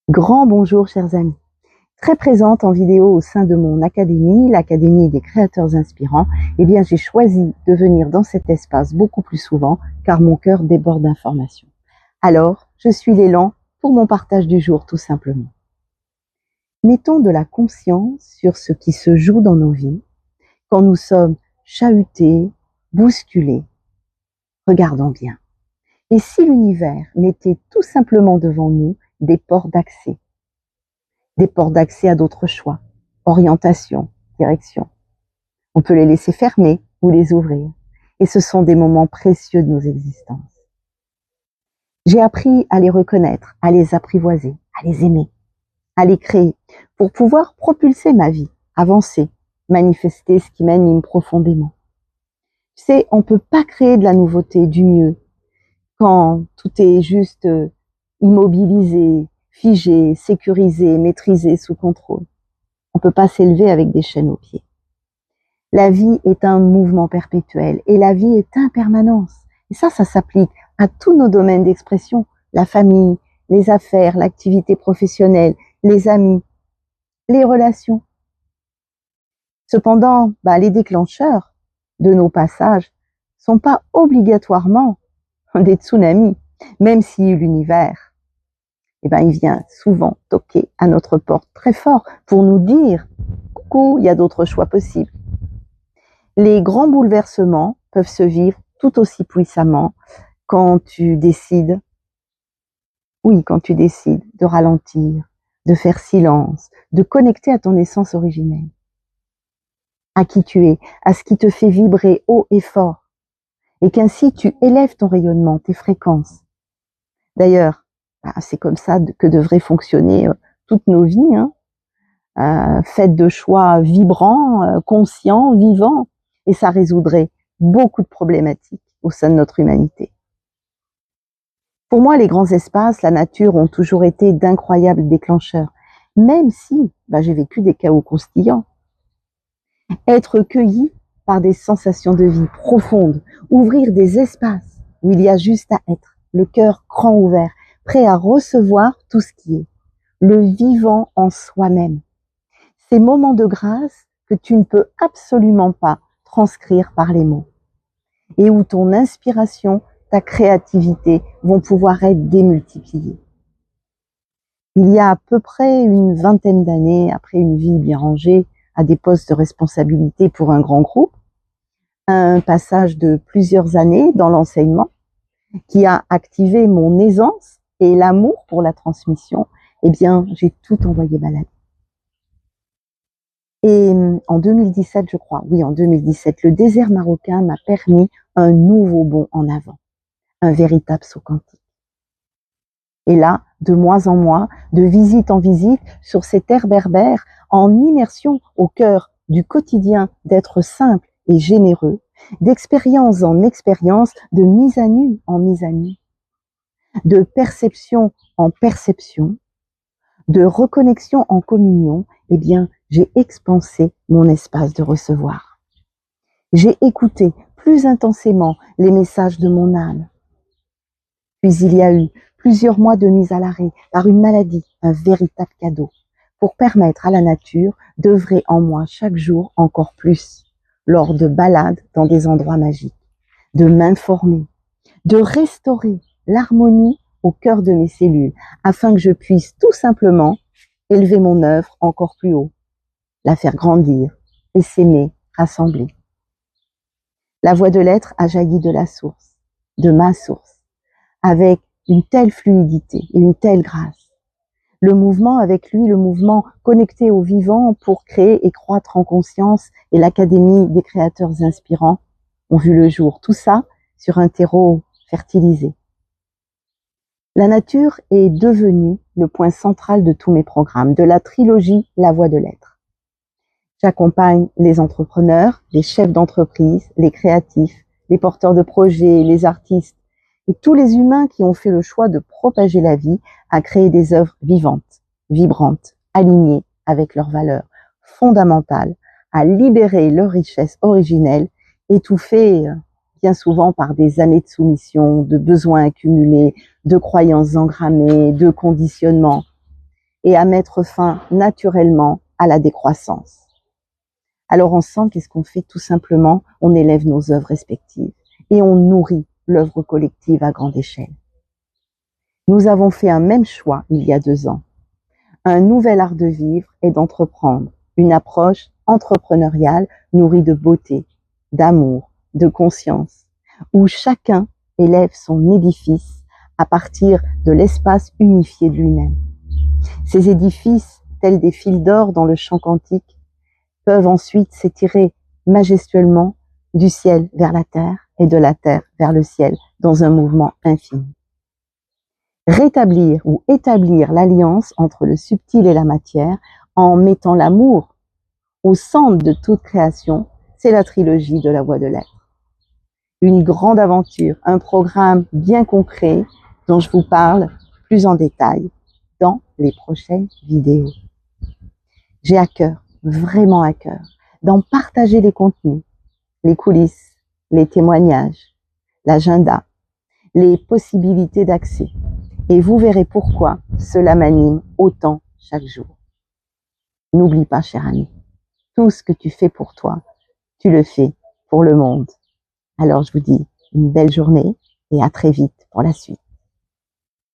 Grand bonjour chers amis, très présente en vidéo au sein de mon académie, l'Académie des créateurs inspirants. J'ai choisi de venir dans cet espace beaucoup plus souvent car mon cœur déborde d'informations. Alors, je suis l'élan pour mon partage du jour tout simplement. Mettons de la conscience sur ce qui se joue dans nos vies quand nous sommes chahutés, bousculés. Regardons bien. Et si l'univers mettait tout simplement devant nous des portes d'accès à d'autres choix, orientation, direction. On peut les laisser fermer ou les ouvrir. Et ce sont des moments précieux de nos existences. J'ai appris à les reconnaître, à les apprivoiser, à les aimer, à les créer pour pouvoir propulser ma vie, avancer, manifester ce qui m'anime profondément. Tu sais, on ne peut pas créer de la nouveauté, du mieux, quand tout est juste immobilisé, figé, sécurisé, maîtrisé, sous contrôle. On ne peut pas s'élever avec des chaînes aux pieds. La vie est un mouvement perpétuel et la vie est impermanence. Et ça s'applique à tous nos domaines d'expression, la famille, les affaires, l'activité professionnelle, les amis, les relations. Cependant, les déclencheurs de nos passages sont pas obligatoirement des tsunamis, même si l'univers, il vient souvent toquer à notre porte très fort pour nous dire « Coucou, il y a d'autres choix possibles ». Les grands bouleversements peuvent se vivre tout aussi puissamment quand tu décides de ralentir, de faire silence, de connecter à ton essence originelle, à qui tu es, à ce qui te fait vibrer haut et fort, et qu'ainsi tu élèves ton rayonnement, tes fréquences. D'ailleurs, c'est comme ça que devraient fonctionner toutes nos vies, faites de choix vibrants, conscients, vivants, et ça résoudrait beaucoup de problématiques au sein de notre humanité. Pour moi, les grands espaces, la nature ont toujours été d'incroyables déclencheurs, même si j'ai vécu des chaos croustillants. Être cueilli par des sensations de vie profondes, ouvrir des espaces où il y a juste à être, le cœur grand ouvert, prêt à recevoir tout ce qui est, le vivant en soi-même. Ces moments de grâce que tu ne peux absolument pas transcrire par les mots et où ton inspiration, ta créativité vont pouvoir être démultipliées. Il y a à peu près une vingtaine d'années, après une vie bien rangée à des postes de responsabilité pour un grand groupe, un passage de plusieurs années dans l'enseignement qui a activé mon aisance et l'amour pour la transmission, j'ai tout envoyé balader. Et en 2017, je crois, en 2017, le désert marocain m'a permis un nouveau bond en avant, un véritable saut quantique. Et là, de mois en mois, de visite en visite, sur ces terres berbères, en immersion au cœur du quotidien d'être simple et généreux, d'expérience en expérience, de mise à nu en mise à nu, de perception en perception, de reconnexion en communion, j'ai expansé mon espace de recevoir. J'ai écouté plus intensément les messages de mon âme. Puis il y a eu plusieurs mois de mise à l'arrêt par une maladie, un véritable cadeau, pour permettre à la nature d'œuvrer en moi chaque jour encore plus, lors de balades dans des endroits magiques, de m'informer, de restaurer l'harmonie au cœur de mes cellules, afin que je puisse tout simplement élever mon œuvre encore plus haut, la faire grandir et s'aimer, rassembler. La voie de l'être a jailli de la source, de ma source, avec une telle fluidité et une telle grâce. Le mouvement avec lui, le mouvement connecté au vivant pour créer et croître en conscience et l'Académie des créateurs inspirants ont vu le jour. Tout ça sur un terreau fertilisé. La nature est devenue le point central de tous mes programmes, de la trilogie La Voie de l'être. J'accompagne les entrepreneurs, les chefs d'entreprise, les créatifs, les porteurs de projets, les artistes et tous les humains qui ont fait le choix de propager la vie à créer des œuvres vivantes, vibrantes, alignées avec leurs valeurs fondamentales, à libérer leur richesse originelle, étouffée bien souvent par des années de soumission, de besoins accumulés, de croyances engrammées, de conditionnements. et à mettre fin naturellement à la décroissance. Alors ensemble, qu'est-ce qu'on fait? Tout simplement, on élève nos œuvres respectives et on nourrit l'œuvre collective à grande échelle. Nous avons fait un même choix il y a 2 ans. Un nouvel art de vivre et d'entreprendre, une approche entrepreneuriale nourrie de beauté, d'amour, de conscience, où chacun élève son édifice à partir de l'espace unifié de lui-même. Ces édifices, tels des fils d'or dans le champ quantique, peuvent ensuite s'étirer majestueusement du ciel vers la terre et de la terre vers le ciel dans un mouvement infini. Rétablir ou établir l'alliance entre le subtil et la matière en mettant l'amour au centre de toute création, c'est la trilogie de la voie de l'être. Une grande aventure, un programme bien concret dont je vous parle plus en détail dans les prochaines vidéos. J'ai à cœur, vraiment à cœur, d'en partager les contenus, les coulisses, les témoignages, l'agenda, les possibilités d'accès. Et vous verrez pourquoi cela m'anime autant chaque jour. N'oublie pas, cher ami, tout ce que tu fais pour toi, tu le fais pour le monde. Alors je vous dis une belle journée et à très vite pour la suite.